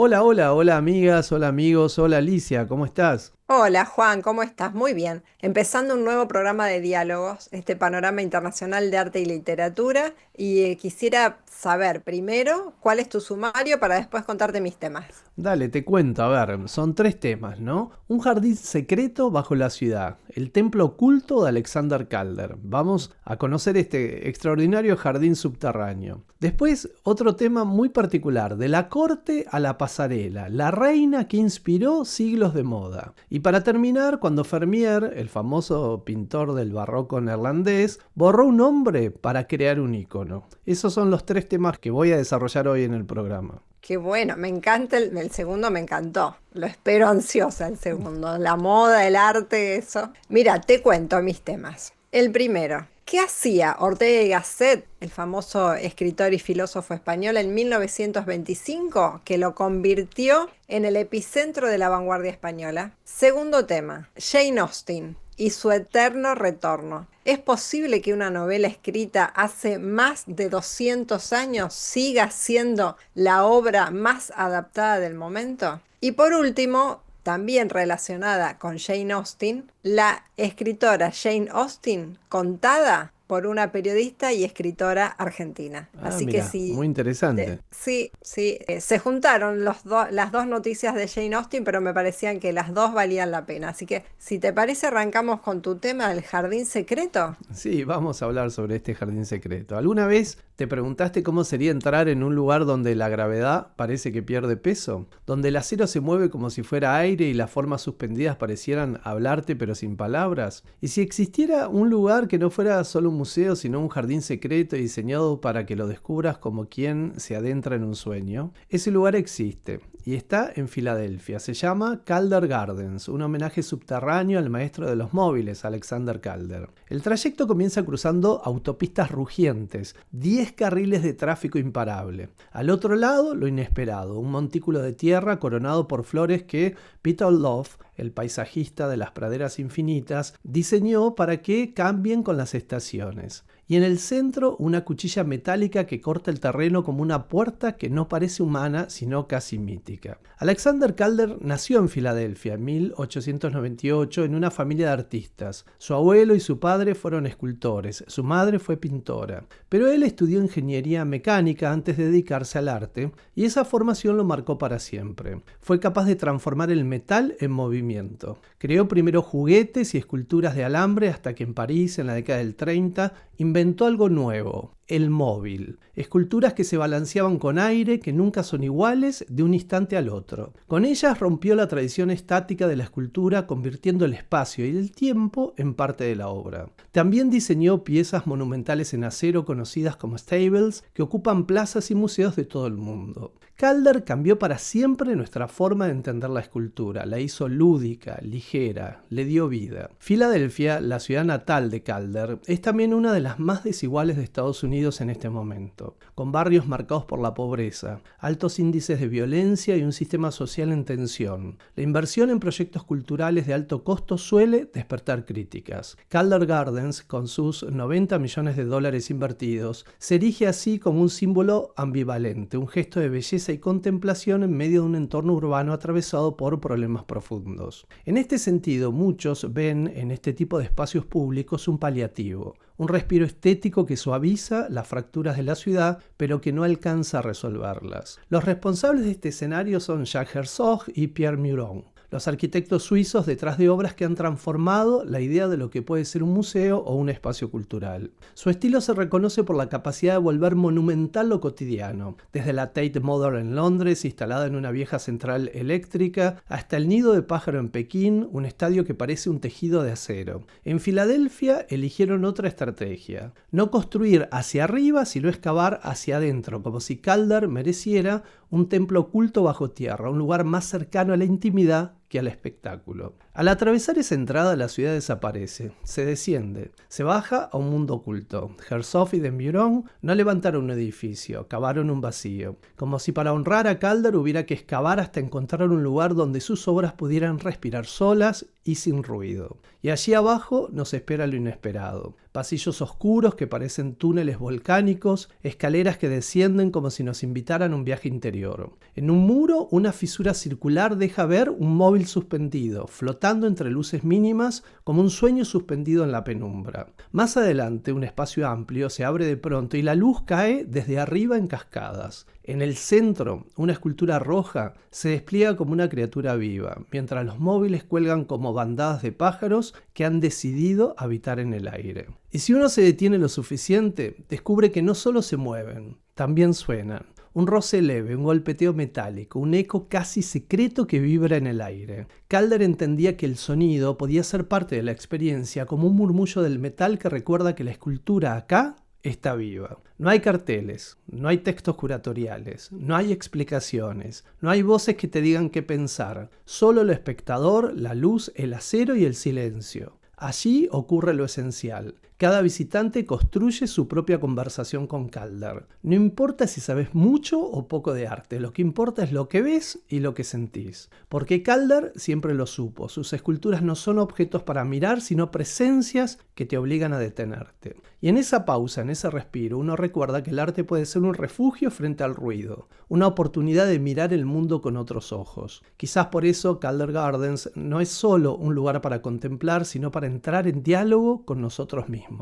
Hola, hola, hola amigas, hola amigos, hola Alicia, ¿cómo estás? Hola Juan, ¿cómo estás? Muy bien. Empezando un nuevo programa de diálogos, este panorama internacional de arte y literatura, y quisiera saber primero cuál es tu sumario para después contarte mis temas. Dale, te cuento, a ver, son tres temas, ¿no? Un jardín secreto bajo la ciudad, el templo oculto de Alexander Calder. Vamos a conocer este extraordinario jardín subterráneo. Después, otro tema muy particular, de la corte a la pasarela, la reina que inspiró siglos de moda. Y para terminar, cuando Vermeer, el famoso pintor del barroco neerlandés, borró un hombre para crear un ícono. Esos son los tres temas que voy a desarrollar hoy en el programa. Qué bueno, me encanta el segundo, me encantó. Lo espero ansiosa el segundo. La moda, el arte, eso. Mira, te cuento mis temas. El primero, ¿qué hacía Ortega y Gasset, el famoso escritor y filósofo español, en 1925, que lo convirtió en el epicentro de la vanguardia española? Segundo tema, Jane Austen y su eterno retorno. ¿Es posible que una novela escrita hace más de 200 años siga siendo la obra más adaptada del momento? Y por último, también relacionada con Jane Austen, la escritora Jane Austen, contada por una periodista y escritora argentina. Ah, Así que mira, muy sí, interesante. sí, se juntaron las dos noticias de Jane Austen, pero me parecían que las dos valían la pena. Así que, si te parece, arrancamos con tu tema del jardín secreto. Sí, vamos a hablar sobre este jardín secreto. ¿Alguna vez te preguntaste cómo sería entrar en un lugar donde la gravedad parece que pierde peso? Donde el acero se mueve como si fuera aire y las formas suspendidas parecieran hablarte pero sin palabras. ¿Y si existiera un lugar que no fuera solo un museo, sino un jardín secreto diseñado para que lo descubras como quien se adentra en un sueño? Ese lugar existe y está en Filadelfia. Se llama Calder Gardens, un homenaje subterráneo al maestro de los móviles, Alexander Calder. El trayecto comienza cruzando autopistas rugientes, 10 carriles de tráfico imparable. Al otro lado, lo inesperado, un montículo de tierra coronado por flores que Peter Love, el paisajista de las praderas infinitas, diseñó para que cambien con las estaciones. Y en el centro una cuchilla metálica que corta el terreno como una puerta que no parece humana, sino casi mítica. Alexander Calder nació en Filadelfia en 1898 en una familia de artistas. Su abuelo y su padre fueron escultores, su madre fue pintora. Pero él estudió ingeniería mecánica antes de dedicarse al arte, y esa formación lo marcó para siempre. Fue capaz de transformar el metal en movimiento. Creó primero juguetes y esculturas de alambre hasta que en París, en la década del 30, inventó algo nuevo, el móvil. Esculturas que se balanceaban con aire, que nunca son iguales de un instante al otro. Con ellas rompió la tradición estática de la escultura, convirtiendo el espacio y el tiempo en parte de la obra. También diseñó piezas monumentales en acero conocidas como stables, que ocupan plazas y museos de todo el mundo. Calder cambió para siempre nuestra forma de entender la escultura, la hizo lúdica, ligera, le dio vida. Filadelfia, la ciudad natal de Calder, es también una de las más desiguales de Estados Unidos en este momento, con barrios marcados por la pobreza, altos índices de violencia y un sistema social en tensión. La inversión en proyectos culturales de alto costo suele despertar críticas. Calder Gardens, con sus 90 millones de dólares invertidos, se erige así como un símbolo ambivalente, un gesto de belleza y contemplación en medio de un entorno urbano atravesado por problemas profundos. En este sentido, muchos ven en este tipo de espacios públicos un paliativo, un respiro estético que suaviza las fracturas de la ciudad, pero que no alcanza a resolverlas. Los responsables de este escenario son Jacques Herzog y Pierre Meuron, los arquitectos suizos detrás de obras que han transformado la idea de lo que puede ser un museo o un espacio cultural. Su estilo se reconoce por la capacidad de volver monumental lo cotidiano, desde la Tate Modern en Londres, instalada en una vieja central eléctrica, hasta el Nido de Pájaro en Pekín, un estadio que parece un tejido de acero. En Filadelfia eligieron otra estrategia: no construir hacia arriba, sino excavar hacia adentro, como si Calder mereciera un templo oculto bajo tierra, un lugar más cercano a la intimidad que al espectáculo. Al atravesar esa entrada, la ciudad desaparece, se desciende, se baja a un mundo oculto. Herzog y de Meuron no levantaron un edificio, cavaron un vacío, como si para honrar a Calder hubiera que excavar hasta encontrar un lugar donde sus obras pudieran respirar solas y sin ruido. Y allí abajo nos espera lo inesperado. Pasillos oscuros que parecen túneles volcánicos, escaleras que descienden como si nos invitaran a un viaje interior. En un muro, una fisura circular deja ver un móvil suspendido, flotando entre luces mínimas como un sueño suspendido en la penumbra. Más adelante, un espacio amplio se abre de pronto y la luz cae desde arriba en cascadas. En el centro, una escultura roja se despliega como una criatura viva, mientras los móviles cuelgan como bandadas de pájaros que han decidido habitar en el aire. Y si uno se detiene lo suficiente, descubre que no solo se mueven, también suenan. Un roce leve, un golpeteo metálico, un eco casi secreto que vibra en el aire. Calder entendía que el sonido podía ser parte de la experiencia, como un murmullo del metal que recuerda que la escultura acá está viva. No hay carteles, no hay textos curatoriales, no hay explicaciones, no hay voces que te digan qué pensar, solo el espectador, la luz, el acero y el silencio. Allí ocurre lo esencial. Cada visitante construye su propia conversación con Calder. No importa si sabes mucho o poco de arte, lo que importa es lo que ves y lo que sentís. Porque Calder siempre lo supo, sus esculturas no son objetos para mirar, sino presencias que te obligan a detenerte. Y en esa pausa, en ese respiro, uno recuerda que el arte puede ser un refugio frente al ruido, una oportunidad de mirar el mundo con otros ojos. Quizás por eso Calder Gardens no es solo un lugar para contemplar, sino para entrar en diálogo con nosotros mismos.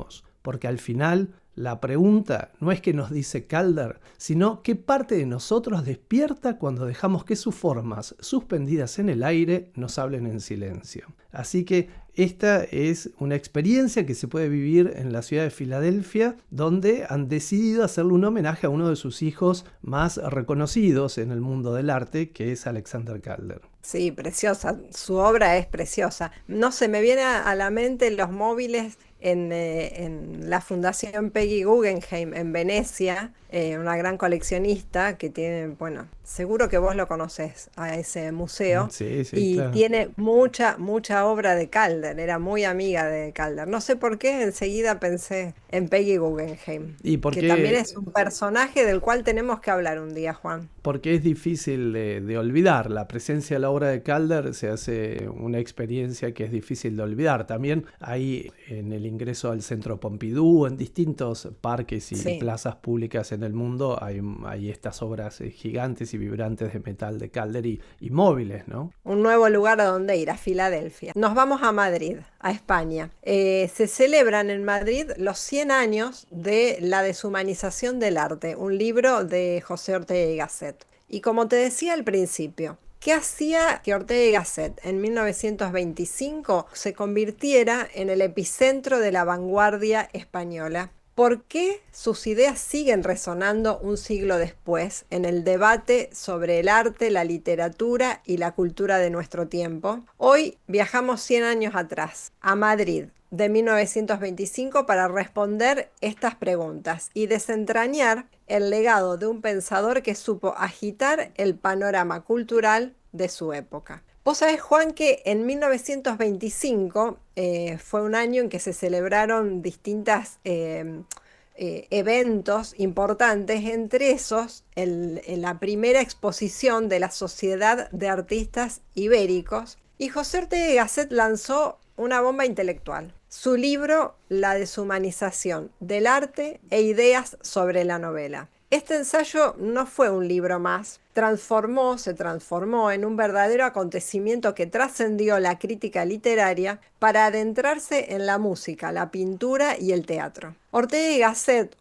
Porque al final, la pregunta no es qué nos dice Calder, sino qué parte de nosotros despierta cuando dejamos que sus formas, suspendidas en el aire, nos hablen en silencio. Así que esta es una experiencia que se puede vivir en la ciudad de Filadelfia, donde han decidido hacerle un homenaje a uno de sus hijos más reconocidos en el mundo del arte, que es Alexander Calder. Sí, preciosa, su obra es preciosa. No se me viene a la mente los móviles en la Fundación Peggy Guggenheim en Venecia, una gran coleccionista que tiene, bueno, seguro que vos lo conocés a ese museo, Sí, sí, y claro. tiene mucha obra de Calder, era muy amiga de Calder. No sé por qué, enseguida pensé en Peggy Guggenheim, ¿Y por que también qué? es un personaje del cual tenemos que hablar un día, Juan. Porque es difícil de olvidar. La presencia de la obra de Calder se hace una experiencia que es difícil de olvidar. También hay en el ingreso al Centro Pompidou, en distintos parques y Sí. plazas públicas en el mundo, hay estas obras gigantes y vibrantes de metal de Calder y móviles, ¿no? Un nuevo lugar a donde ir, a Filadelfia. Nos vamos a Madrid, a España. Se celebran en Madrid los 100 años de la deshumanización del arte, un libro de José Ortega y Gasset. Y como te decía al principio, ¿qué hacía que Ortega y Gasset en 1925 se convirtiera en el epicentro de la vanguardia española? ¿Por qué sus ideas siguen resonando un siglo después en el debate sobre el arte, la literatura y la cultura de nuestro tiempo? Hoy viajamos 100 años atrás, a Madrid, de 1925, para responder estas preguntas y desentrañar el legado de un pensador que supo agitar el panorama cultural de su época. Vos sabés, Juan, que en 1925 fue un año en que se celebraron distintas eventos importantes, entre esos la primera exposición de la Sociedad de Artistas Ibéricos, y José Ortega y Gasset lanzó una bomba intelectual: su libro La deshumanización del arte e ideas sobre la novela. Este ensayo no fue un libro más, se transformó en un verdadero acontecimiento que trascendió la crítica literaria para adentrarse en la música, la pintura y el teatro. Ortega y Gasset,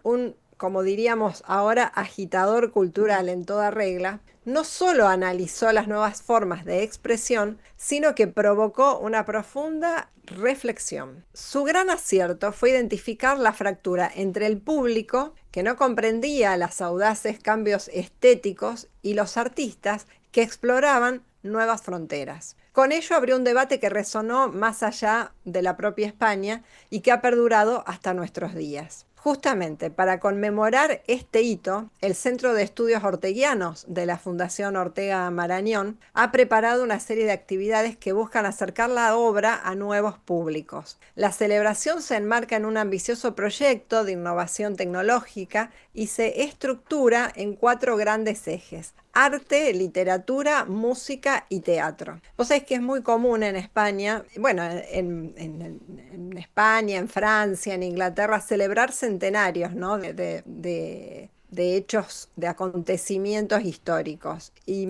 como diríamos ahora, agitador cultural en toda regla, no solo analizó las nuevas formas de expresión, sino que provocó una profunda reflexión. Su gran acierto fue identificar la fractura entre el público, que no comprendía los audaces cambios estéticos, y los artistas, que exploraban nuevas fronteras. Con ello abrió un debate que resonó más allá de la propia España y que ha perdurado hasta nuestros días. Justamente para conmemorar este hito, el Centro de Estudios Orteguianos de la Fundación Ortega Marañón ha preparado una serie de actividades que buscan acercar la obra a nuevos públicos. La celebración se enmarca en un ambicioso proyecto de innovación tecnológica y se estructura en 4 grandes ejes: arte, literatura, música y teatro. Vos sabés que es muy común en España, bueno, en España, en Francia, en Inglaterra, celebrar centenarios, ¿no? De hechos, de acontecimientos históricos. Y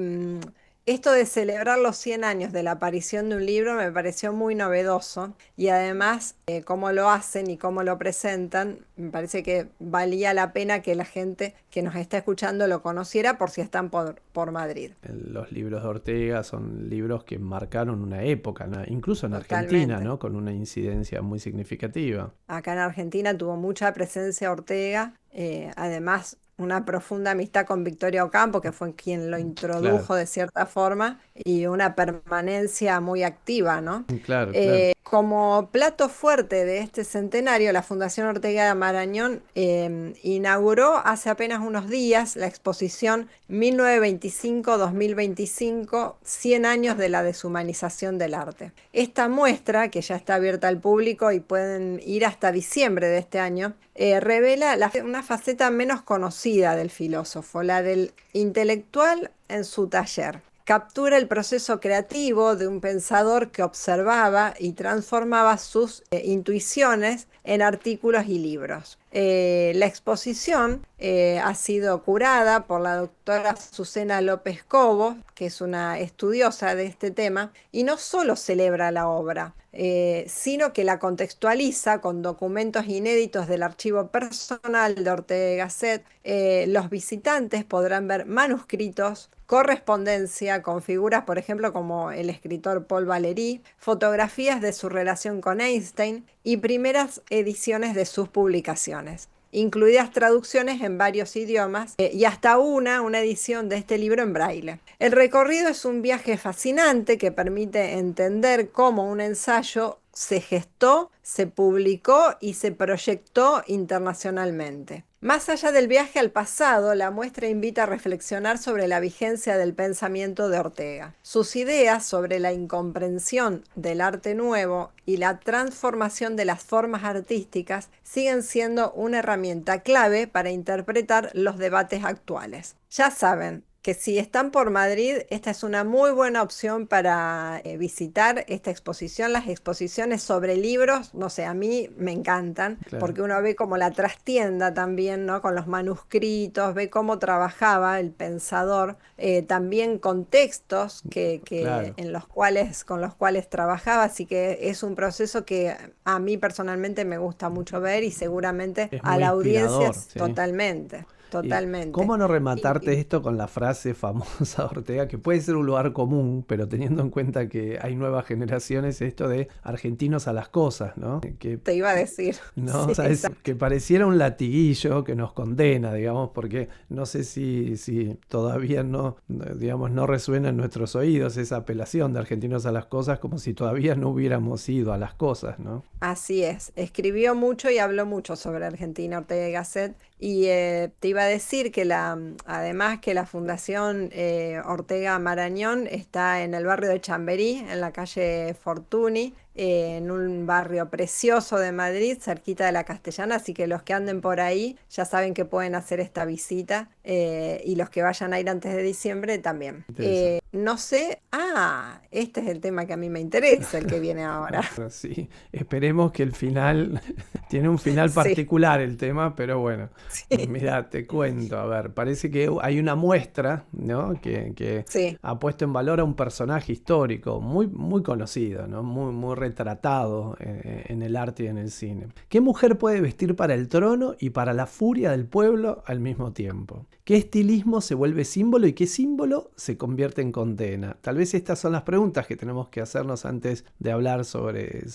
esto de celebrar los 100 años de la aparición de un libro me pareció muy novedoso, y además cómo lo hacen y cómo lo presentan, me parece que valía la pena que la gente que nos está escuchando lo conociera por si están por Madrid. Los libros de Ortega son libros que marcaron una época, ¿no? Incluso en Argentina, Totalmente. ¿no? Con una incidencia muy significativa. Acá en Argentina tuvo mucha presencia Ortega, además una profunda amistad con Victoria Ocampo, que fue quien lo Claro, introdujo de cierta forma, y una permanencia muy activa, ¿no? claro, claro. Como plato fuerte de este centenario, la Fundación Ortega de Marañón inauguró hace apenas unos días la exposición 1925-2025, 100 años de la deshumanización del arte. Esta muestra, que ya está abierta al público y pueden ir hasta diciembre de este año, revela una faceta menos conocida del filósofo, la del intelectual en su taller. Captura el proceso creativo de un pensador que observaba y transformaba sus intuiciones en artículos y libros. La exposición ha sido curada por la doctora Azucena López Cobo, que es una estudiosa de este tema, y no solo celebra la obra, sino que la contextualiza con documentos inéditos del archivo personal de Ortega y Gasset. Los visitantes podrán ver manuscritos, correspondencia con figuras, por ejemplo, como el escritor Paul Valéry, fotografías de su relación con Einstein y primeras ediciones de sus publicaciones, incluidas traducciones en varios idiomas, y hasta una edición de este libro en braille. El recorrido es un viaje fascinante que permite entender cómo un ensayo se gestó, se publicó y se proyectó internacionalmente. Más allá del viaje al pasado, la muestra invita a reflexionar sobre la vigencia del pensamiento de Ortega. Sus ideas sobre la incomprensión del arte nuevo y la transformación de las formas artísticas siguen siendo una herramienta clave para interpretar los debates actuales. Ya saben que si están por Madrid, esta es una muy buena opción para visitar esta exposición. Las exposiciones sobre libros, no sé, a mí me encantan, Claro, porque uno ve como la trastienda también, ¿no? Con los manuscritos, ve cómo trabajaba el pensador, también con textos claro. con los cuales trabajaba, así que es un proceso que a mí personalmente me gusta mucho ver, y seguramente Es a muy la audiencia inspirador, ¿sí? totalmente. ¿Y Totalmente. cómo no rematarte Y, esto con la frase famosa de Ortega, que puede ser un lugar común, pero teniendo en cuenta que hay nuevas generaciones, esto de argentinos a las cosas, ¿no? Que Te iba a decir, no, sí, sabes, que pareciera un latiguillo que nos condena, digamos, porque no sé si todavía no, digamos, no resuena en nuestros oídos esa apelación de argentinos a las cosas, como si todavía no hubiéramos ido a las cosas, ¿no? así es. Escribió mucho y habló mucho sobre Argentina Ortega y Gasset. Y te iba a decir que además que la Fundación Ortega Marañón está en el barrio de Chamberí, en la calle Fortuny, en un barrio precioso de Madrid, cerquita de la Castellana, así que los que anden por ahí ya saben que pueden hacer esta visita, y los que vayan a ir antes de diciembre también. Interesante. No sé, este es el tema que a mí me interesa, el que viene ahora. Sí, esperemos que el final, tiene un final Sí, particular el tema, pero bueno, sí, mira, te cuento, a ver, parece que hay una muestra, ¿no? Que sí. ha puesto en valor a un personaje histórico muy, muy conocido, ¿no? Muy, muy retratado en el arte y en el cine. ¿Qué mujer puede vestir para el trono y para la furia del pueblo al mismo tiempo? ¿Qué estilismo se vuelve símbolo y qué símbolo se convierte en condena? Tal vez estas son las preguntas que tenemos que hacernos antes de hablar sobre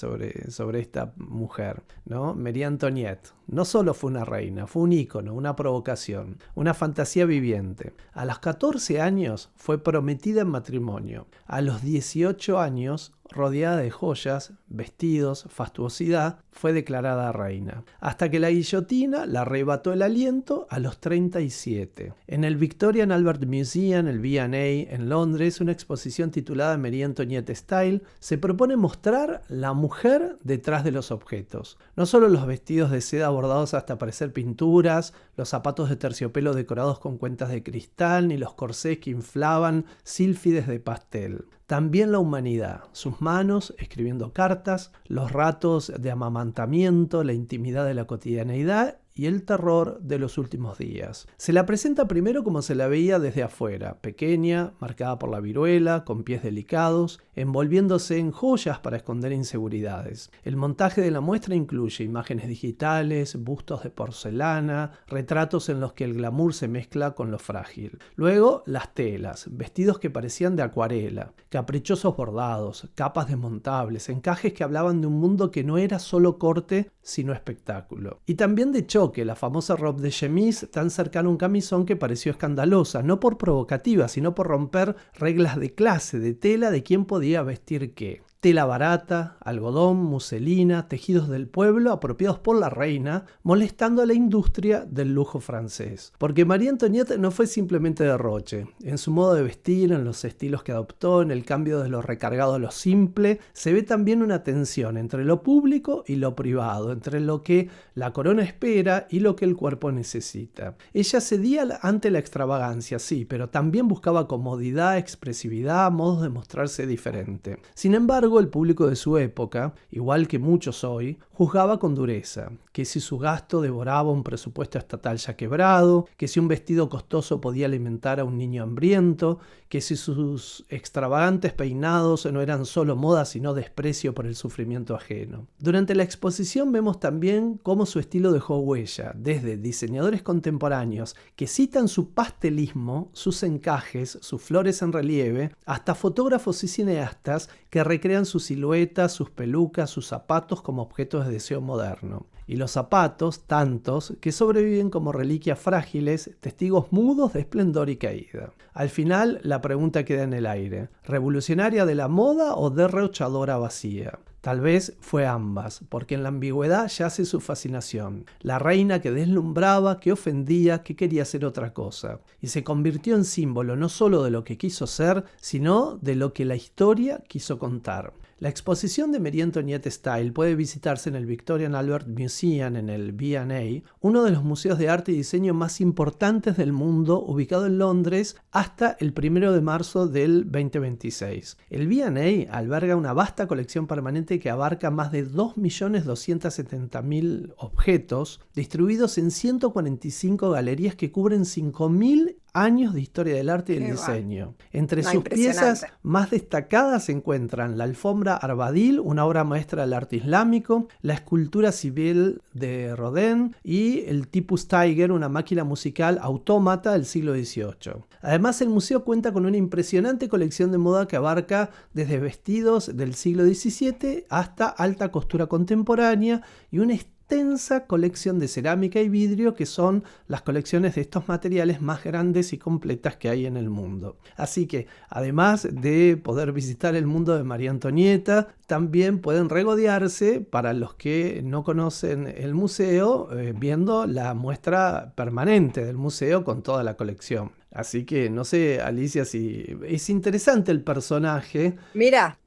esta mujer, ¿no? María Antoniette no solo fue una reina, fue un ícono, una provocación, una fantasía viviente. A los 14 años fue prometida en matrimonio. A los 18 años, rodeada de joyas, vestidos, fastuosidad, fue declarada reina. Hasta que la guillotina la arrebató el aliento a los 37. En el Victoria and Albert Museum, el V&A, en Londres, una exposición titulada Marie Antoinette Style, se propone mostrar la mujer detrás de los objetos. No solo los vestidos de seda bordados hasta parecer pinturas, los zapatos de terciopelo decorados con cuentas de cristal, ni los corsés que inflaban sílfides de pastel. También la humanidad, sus manos escribiendo cartas, los ratos de amamantamiento, la intimidad de la cotidianeidad y el terror de los últimos días. Se la presenta primero como se la veía desde afuera, pequeña, marcada por la viruela, con pies delicados, envolviéndose en joyas para esconder inseguridades. El montaje de la muestra incluye imágenes digitales, bustos de porcelana, retratos en los que el glamour se mezcla con lo frágil. Luego, las telas, vestidos que parecían de acuarela, caprichosos bordados, capas desmontables, encajes que hablaban de un mundo que no era solo corte, sino espectáculo. Y también de choque, la famosa robe de chemise tan cercana a un camisón que pareció escandalosa, no por provocativa, sino por romper reglas de clase, de tela, de quién podía vestir qué. Tela barata, algodón, muselina, tejidos del pueblo apropiados por la reina, molestando a la industria del lujo francés. Porque María Antoniette no fue simplemente derroche. En su modo de vestir, en los estilos que adoptó, en el cambio de lo recargado a lo simple, se ve también una tensión entre lo público y lo privado, entre lo que la corona espera y lo que el cuerpo necesita. Ella cedía ante la extravagancia, sí, pero también buscaba comodidad, expresividad, modos de mostrarse diferente. Sin embargo, el público de su época, igual que muchos hoy, juzgaba con dureza, que si su gasto devoraba un presupuesto estatal ya quebrado, que si un vestido costoso podía alimentar a un niño hambriento, que si sus extravagantes peinados no eran solo moda sino desprecio por el sufrimiento ajeno. Durante la exposición vemos también cómo su estilo dejó huella, desde diseñadores contemporáneos que citan su pastelismo, sus encajes, sus flores en relieve, hasta fotógrafos y cineastas que recrean sus siluetas, sus pelucas, sus zapatos como objetos de deseo moderno. Y los zapatos, tantos, que sobreviven como reliquias frágiles, testigos mudos de esplendor y caída. Al final, la pregunta queda en el aire: ¿revolucionaria de la moda o derrochadora vacía? Tal vez fue ambas, porque en la ambigüedad yace su fascinación. La reina que deslumbraba, que ofendía, que quería ser otra cosa. Y se convirtió en símbolo no solo de lo que quiso ser, sino de lo que la historia quiso contar. La exposición de Marie Antoinette Style puede visitarse en el Victoria and Albert Museum, en el V&A, uno de los museos de arte y diseño más importantes del mundo, ubicado en Londres hasta el 1 de marzo del 2026. El V&A alberga una vasta colección permanente que abarca más de 2.270.000 objetos, distribuidos en 145 galerías que cubren 5.000 años de historia del arte y del diseño. Entre sus piezas más destacadas se encuentran la alfombra Arbadil, una obra maestra del arte islámico, la escultura civil de Rodin y el Typus Tiger, una máquina musical autómata del siglo XVIII. Además, el museo cuenta con una impresionante colección de moda que abarca desde vestidos del siglo XVII hasta alta costura contemporánea y una extensa colección de cerámica y vidrio, que son las colecciones de estos materiales más grandes y completas que hay en el mundo. Así que, además de poder visitar el mundo de María Antonieta, también pueden regodearse, para los que no conocen el museo, viendo la muestra permanente del museo con toda la colección. Así que no sé, Alicia, si es interesante el personaje. Mira,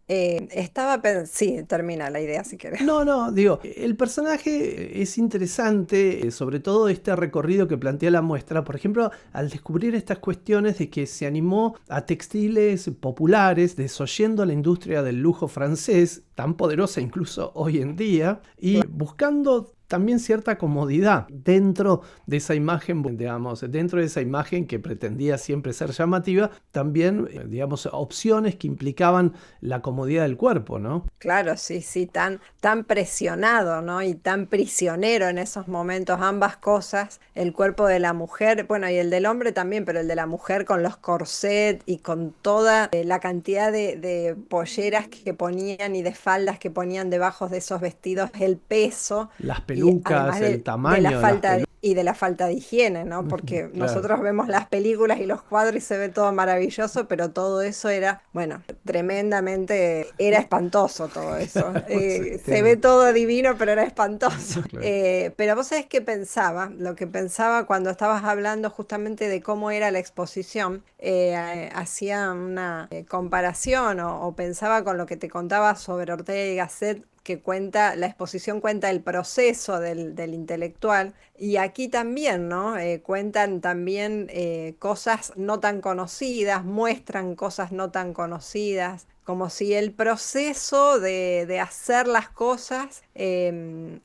sí, termina la idea si querés. No, digo, el personaje es interesante, sobre todo este recorrido que plantea la muestra, por ejemplo, al descubrir estas cuestiones de que se animó a textiles populares, desoyendo la industria del lujo francés, tan poderosa incluso hoy en día, y buscando también cierta comodidad dentro de esa imagen, digamos, dentro de esa imagen que pretendía siempre ser llamativa, también, digamos, opciones que implicaban la comodidad del cuerpo, ¿no? Claro, sí, sí, tan presionado, ¿no? Y tan prisionero en esos momentos, ambas cosas, el cuerpo de la mujer, bueno, y el del hombre también, pero el de la mujer con los corsets y con toda la cantidad de polleras que ponían y de faldas que ponían debajo de esos vestidos, el peso, Las y además pelucas, el de la tamaño de las falta pelucas. y de la falta de higiene, ¿no? Porque Claro. nosotros vemos las películas y los cuadros y se ve todo maravilloso, pero todo eso era, bueno, tremendamente, era espantoso todo eso. Sí, Se ve todo divino, pero era espantoso. claro. Pero vos sabés qué pensaba, lo que pensaba cuando estabas hablando justamente de cómo era la exposición, hacía una comparación o pensaba con lo que te contaba sobre Ortega y Gasset, que cuenta, la exposición cuenta el proceso del intelectual, y aquí también, ¿no? Cuentan también cosas no tan conocidas, muestran cosas no tan conocidas, como si el proceso de hacer las cosas,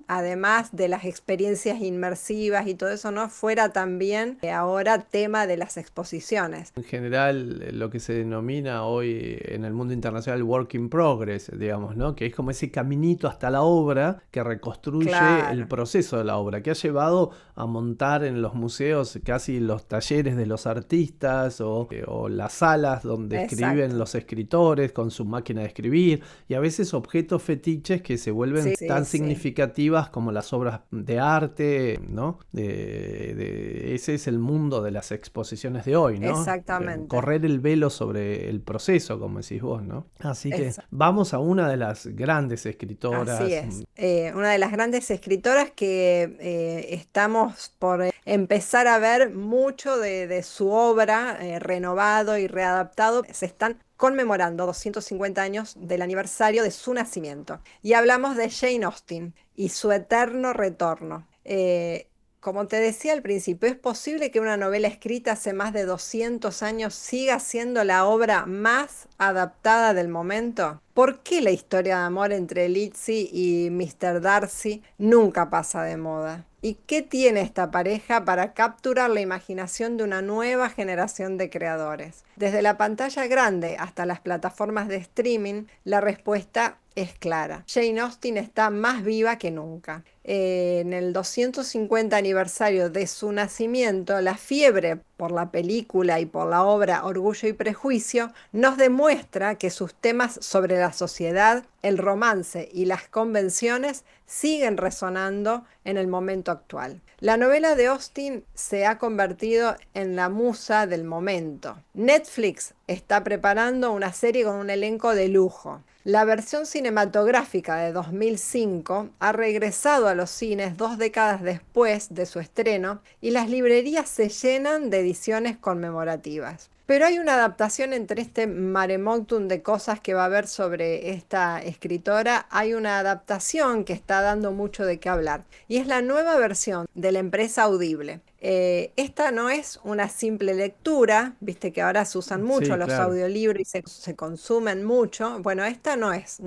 además de las experiencias inmersivas y todo eso, ¿no? Fuera también ahora tema de las exposiciones. En general, lo que se denomina hoy en el mundo internacional work in progress, digamos, ¿no? Que es como ese caminito hasta la obra que reconstruye el Claro, proceso de la obra, que ha llevado a montar en los museos casi los talleres de los artistas o las salas donde escriben exacto. los escritores con su máquina de escribir, y a veces objetos fetiches que se vuelven Sí, sí, tan sí. significativas como las obras de arte, ¿no? Ese es el mundo de las exposiciones de hoy, ¿no? Exactamente. Correr el velo sobre el proceso, como decís vos, ¿no? Así que Es, vamos a una de las grandes así escritoras. es. Una de las grandes escritoras que estamos por empezar a ver mucho de su obra renovado y readaptado. Se están conmemorando 250 años del aniversario de su nacimiento. Y hablamos de Jane Austen y su eterno retorno. Como te decía al principio, ¿es posible que una novela escrita hace más de 200 años siga siendo la obra más adaptada del momento? ¿Por qué la historia de amor entre Lizzie y Mr. Darcy nunca pasa de moda? ¿Y qué tiene esta pareja para capturar la imaginación de una nueva generación de creadores? Desde la pantalla grande hasta las plataformas de streaming, la respuesta es clara. Jane Austen está más viva que nunca. En el 250 aniversario de su nacimiento, la fiebre por la película y por la obra Orgullo y Prejuicio nos demuestra que sus temas sobre la sociedad, el romance y las convenciones siguen resonando en el momento actual. La novela de Austen se ha convertido en la musa del momento. Netflix está preparando una serie con un elenco de lujo. La versión cinematográfica de 2005 ha regresado a los cines 2 décadas después de su estreno y las librerías se llenan de ediciones conmemorativas. Pero hay una adaptación entre este maremotum de cosas que va a haber sobre esta escritora. Hay una adaptación que está dando mucho de qué hablar y es la nueva versión de la empresa Audible. Esta no es una simple lectura, viste que ahora se usan mucho Sí, los claro. audiolibros y se consumen mucho. Bueno, esta no es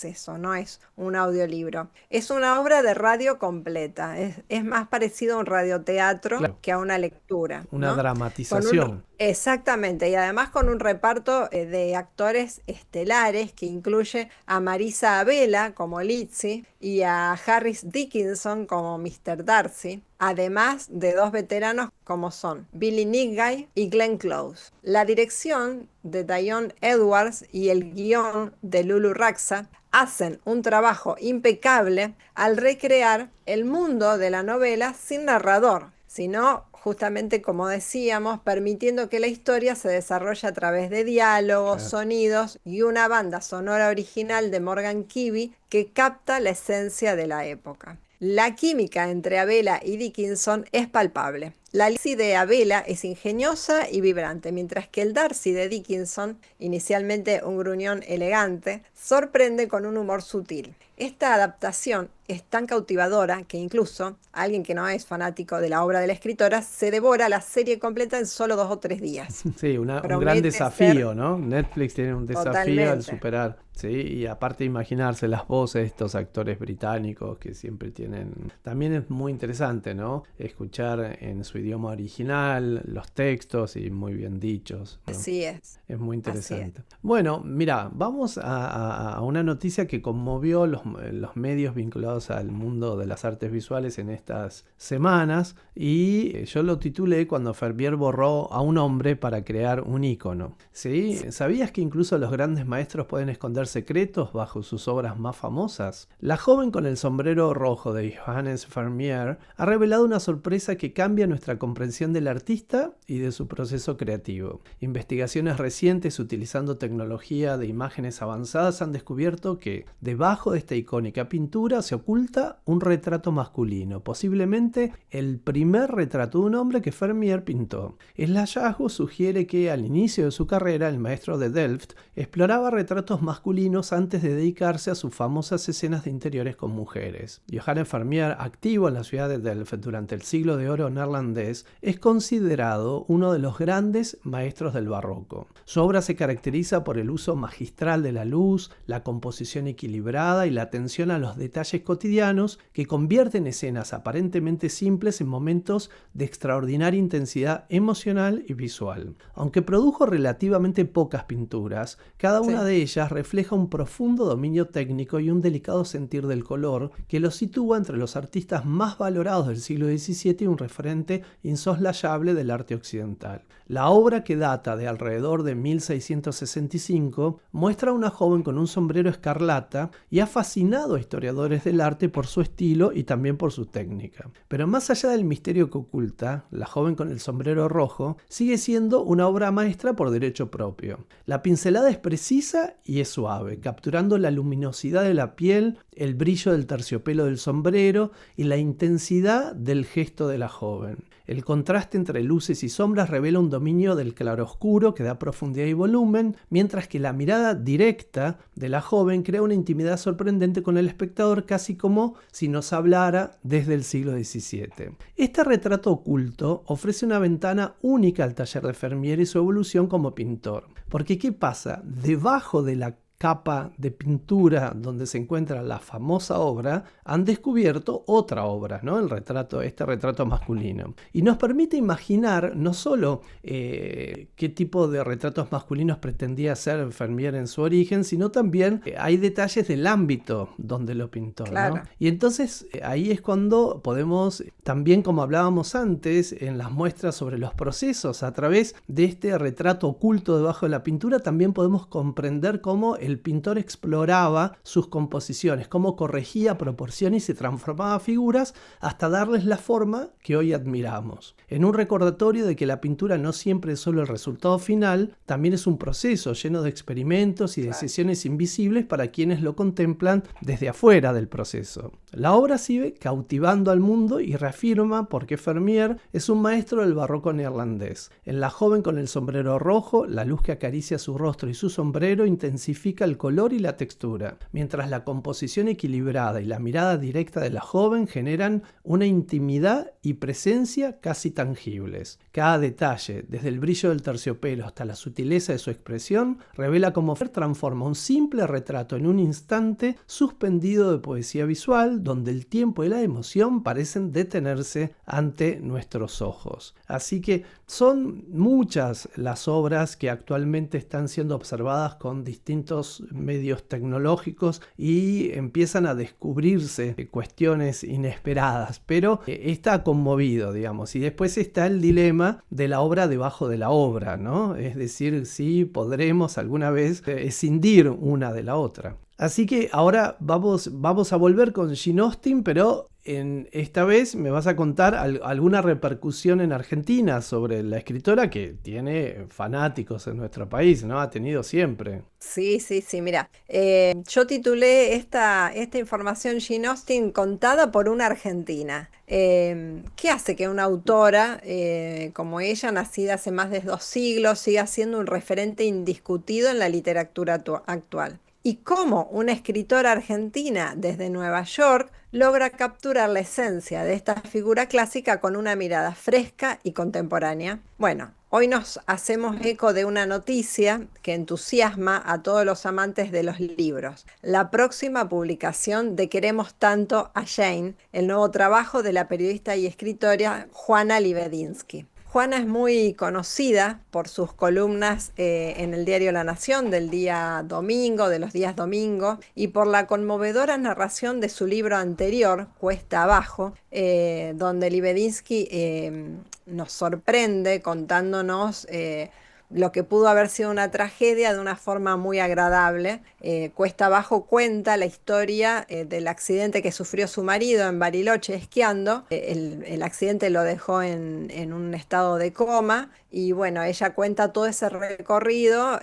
eso, no es un audiolibro. Es una obra de radio completa. Es más parecido a un radioteatro Claro. que a una lectura, Una ¿no? Con un, dramatización. exactamente, y además con un reparto de actores estelares que incluye a Marisa Abela como Lizzie y a Harris Dickinson como Mr. Darcy, además de dos veteranos como son Billy Nighy y Glenn Close. La dirección de Diane Edwards y el guión de Lulu Raxa hacen un trabajo impecable al recrear el mundo de la novela sin narrador, sino justamente como decíamos, permitiendo que la historia se desarrolle a través de diálogos, Claro. sonidos y una banda sonora original de Morgan Kibbe que capta la esencia de la época. La química entre Abela y Dickinson es palpable. La idea Bella es ingeniosa y vibrante, mientras que el Darcy de Dickinson, inicialmente un gruñón elegante, sorprende con un humor sutil. Esta adaptación es tan cautivadora que incluso alguien que no es fanático de la obra de la escritora se devora la serie completa en solo 2 o 3 días. Sí, un gran Promete ser desafío, ¿no? Netflix tiene un desafío al totalmente. superar, ¿sí? Y aparte imaginarse las voces de estos actores británicos que siempre tienen... También es muy interesante, ¿no? Escuchar en su idioma original los textos y muy bien dichos, ¿no? Así es, Es muy así es. interesante. Bueno, mira, vamos a una noticia que conmovió los medios vinculados al mundo de las artes visuales en estas semanas y yo lo titulé Cuando Vermeer borró a un hombre para crear un ícono. ¿Sí? ¿Sabías que incluso los grandes maestros pueden esconder secretos bajo sus obras más famosas? La joven con el sombrero rojo de Johannes Vermeer ha revelado una sorpresa que cambia nuestra comprensión del artista y de su proceso creativo. Investigaciones recientes utilizando tecnología de imágenes avanzadas han descubierto que debajo de esta icónica pintura se oculta un retrato masculino, posiblemente el primer retrato de un hombre que Vermeer pintó. El hallazgo sugiere que al inicio de su carrera el maestro de Delft exploraba retratos masculinos antes de dedicarse a sus famosas escenas de interiores con mujeres. Johannes Vermeer, activo en la ciudad de Delft durante el siglo de oro neerlandés, es considerado uno de los grandes maestros del barroco. Su obra se caracteriza por el uso magistral de la luz, la composición equilibrada y la atención a los detalles cotidianos que convierten escenas aparentemente simples en momentos de extraordinaria intensidad emocional y visual. Aunque produjo relativamente pocas pinturas, cada una Sí. de ellas refleja un profundo dominio técnico y un delicado sentir del color que lo sitúa entre los artistas más valorados del siglo XVII y un referente insoslayable del arte occidental. La obra, que data de alrededor de 1665, muestra a una joven con un sombrero escarlata y ha fascinado a historiadores del arte por su estilo y también por su técnica. Pero más allá del misterio que oculta, La joven con el sombrero rojo sigue siendo una obra maestra por derecho propio. La pincelada es precisa y es suave, capturando la luminosidad de la piel, el brillo del terciopelo del sombrero y la intensidad del gesto de la joven. El contraste entre luces y sombras revela un dominio del claroscuro que da profundidad y volumen, mientras que la mirada directa de la joven crea una intimidad sorprendente con el espectador, casi como si nos hablara desde el siglo XVII. Este retrato oculto ofrece una ventana única al taller de Vermeer y su evolución como pintor. Porque ¿qué pasa? Debajo de la capa de pintura donde se encuentra la famosa obra, han descubierto otra obra, ¿no? Este retrato masculino. Y nos permite imaginar no solo qué tipo de retratos masculinos pretendía hacer Vermeer en su origen, sino también hay detalles del ámbito donde lo pintó, Claro. ¿no? Y entonces ahí es cuando podemos, también como hablábamos antes, en las muestras sobre los procesos, a través de este retrato oculto debajo de la pintura, también podemos comprender cómo el pintor exploraba sus composiciones, cómo corregía proporciones y se transformaba figuras hasta darles la forma que hoy admiramos. En un recordatorio de que la pintura no siempre es solo el resultado final, también es un proceso lleno de experimentos y decisiones invisibles para quienes lo contemplan desde afuera del proceso. La obra sigue cautivando al mundo y reafirma por qué Vermeer es un maestro del barroco neerlandés. En La joven con el sombrero rojo, la luz que acaricia su rostro y su sombrero intensifica el color y la textura, mientras la composición equilibrada y la mirada directa de la joven generan una intimidad y presencia casi tangibles. Cada detalle, desde el brillo del terciopelo hasta la sutileza de su expresión, revela cómo Vermeer transforma un simple retrato en un instante suspendido de poesía visual, donde el tiempo y la emoción parecen detenerse ante nuestros ojos. Así que son muchas las obras que actualmente están siendo observadas con distintos medios tecnológicos y empiezan a descubrirse cuestiones inesperadas, pero esta ha conmovido, digamos, y después está el dilema de la obra debajo de la obra, ¿no? Es decir, si podremos alguna vez escindir una de la otra. Así que ahora vamos a volver con Jane Austen, pero esta vez me vas a contar alguna repercusión en Argentina sobre la escritora que tiene fanáticos en nuestro país, ¿no? Ha tenido siempre. Sí, sí, sí, mira, yo titulé esta información Jane Austen contada por una argentina. ¿Qué hace que una autora como ella, nacida hace más de 2 siglos, siga siendo un referente indiscutido en la literatura actual? Y cómo una escritora argentina desde Nueva York logra capturar la esencia de esta figura clásica con una mirada fresca y contemporánea. Bueno, hoy nos hacemos eco de una noticia que entusiasma a todos los amantes de los libros: la próxima publicación de Queremos tanto a Jane, el nuevo trabajo de la periodista y escritora Juana Libedinsky. Juana es muy conocida por sus columnas en el diario La Nación del día domingo, de los días domingo, y por la conmovedora narración de su libro anterior, Cuesta Abajo, donde Libedinsky nos sorprende contándonos lo que pudo haber sido una tragedia de una forma muy agradable. Cuesta Abajo cuenta la historia del accidente que sufrió su marido en Bariloche esquiando. El accidente lo dejó en un estado de coma y bueno, ella cuenta todo ese recorrido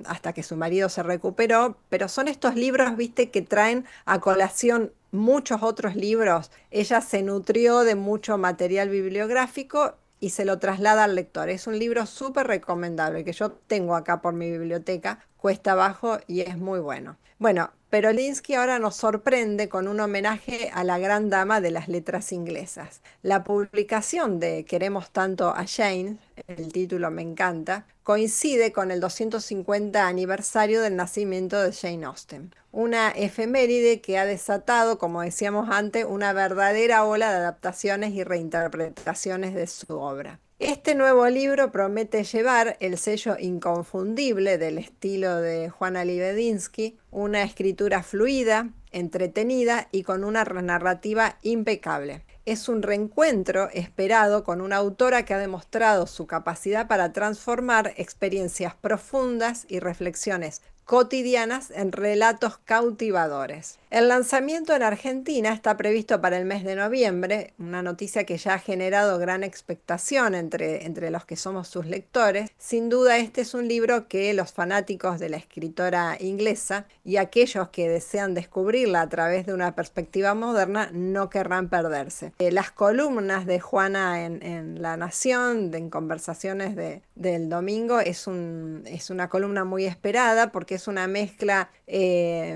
hasta que su marido se recuperó, pero son estos libros, viste, que traen a colación muchos otros libros. Ella se nutrió de mucho material bibliográfico y se lo traslada al lector. Es un libro súper recomendable que yo tengo acá por mi biblioteca, cuesta abajo y es muy bueno. Bueno, pero Linsky ahora nos sorprende con un homenaje a la gran dama de las letras inglesas. La publicación de Queremos tanto a Jane, el título me encanta, coincide con el 250 aniversario del nacimiento de Jane Austen. Una efeméride que ha desatado, como decíamos antes, una verdadera ola de adaptaciones y reinterpretaciones de su obra. Este nuevo libro promete llevar el sello inconfundible del estilo de Juana Libedinsky, una escritura fluida, entretenida y con una narrativa impecable. Es un reencuentro esperado con una autora que ha demostrado su capacidad para transformar experiencias profundas y reflexiones cotidianas en relatos cautivadores. El lanzamiento en Argentina está previsto para el mes de noviembre, una noticia que ya ha generado gran expectación entre los que somos sus lectores. Sin duda, este es un libro que los fanáticos de la escritora inglesa y aquellos que desean descubrirla a través de una perspectiva moderna no querrán perderse. Las columnas de Juana en La Nación, en conversaciones del domingo, es una columna muy esperada porque es una mezcla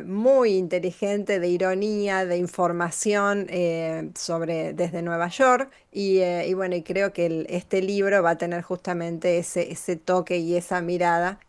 muy inteligente de ironía, de información desde Nueva York y bueno, y creo que este libro va a tener justamente ese toque y esa mirada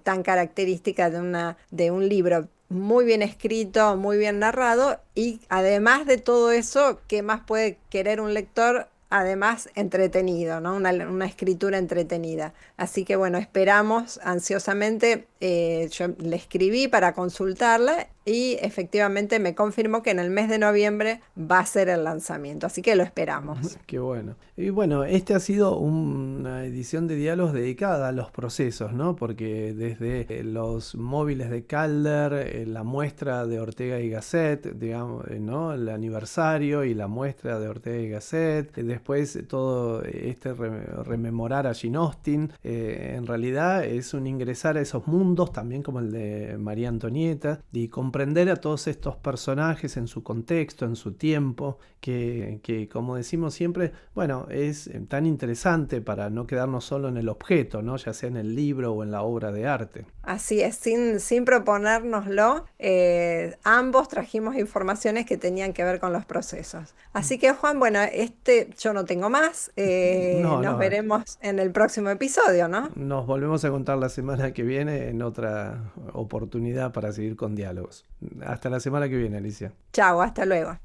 tan característica de un libro muy bien escrito, muy bien narrado y además de todo eso, ¿qué más puede querer un lector? Además, entretenido, ¿no? Una escritura entretenida. Así que bueno, esperamos ansiosamente. Yo le escribí para consultarla y efectivamente me confirmó que en el mes de noviembre va a ser el lanzamiento. Así que lo esperamos. Qué bueno. Y bueno, este ha sido una edición de diálogos dedicada a los procesos, ¿no? Porque desde los móviles de Calder, la muestra de Ortega y Gasset, digamos, ¿no? El aniversario y la muestra de Ortega y Gasset, después todo rememorar a Jane Austen, en realidad es un ingresar a esos mundos, también como el de María Antonieta, y comprender a todos estos personajes en su contexto, en su tiempo, que como decimos siempre, bueno, es tan interesante para no quedarnos solo en el objeto, ¿no? Ya sea en el libro o en la obra de arte. Así es, sin proponérnoslo, ambos trajimos informaciones que tenían que ver con los procesos. Así que Juan, bueno, yo no tengo más, No, nos no, veremos en el próximo episodio, ¿no? nos volvemos a contar la semana que viene en otra oportunidad para seguir con diálogos. Hasta la semana que viene, Alicia. Chao, hasta luego.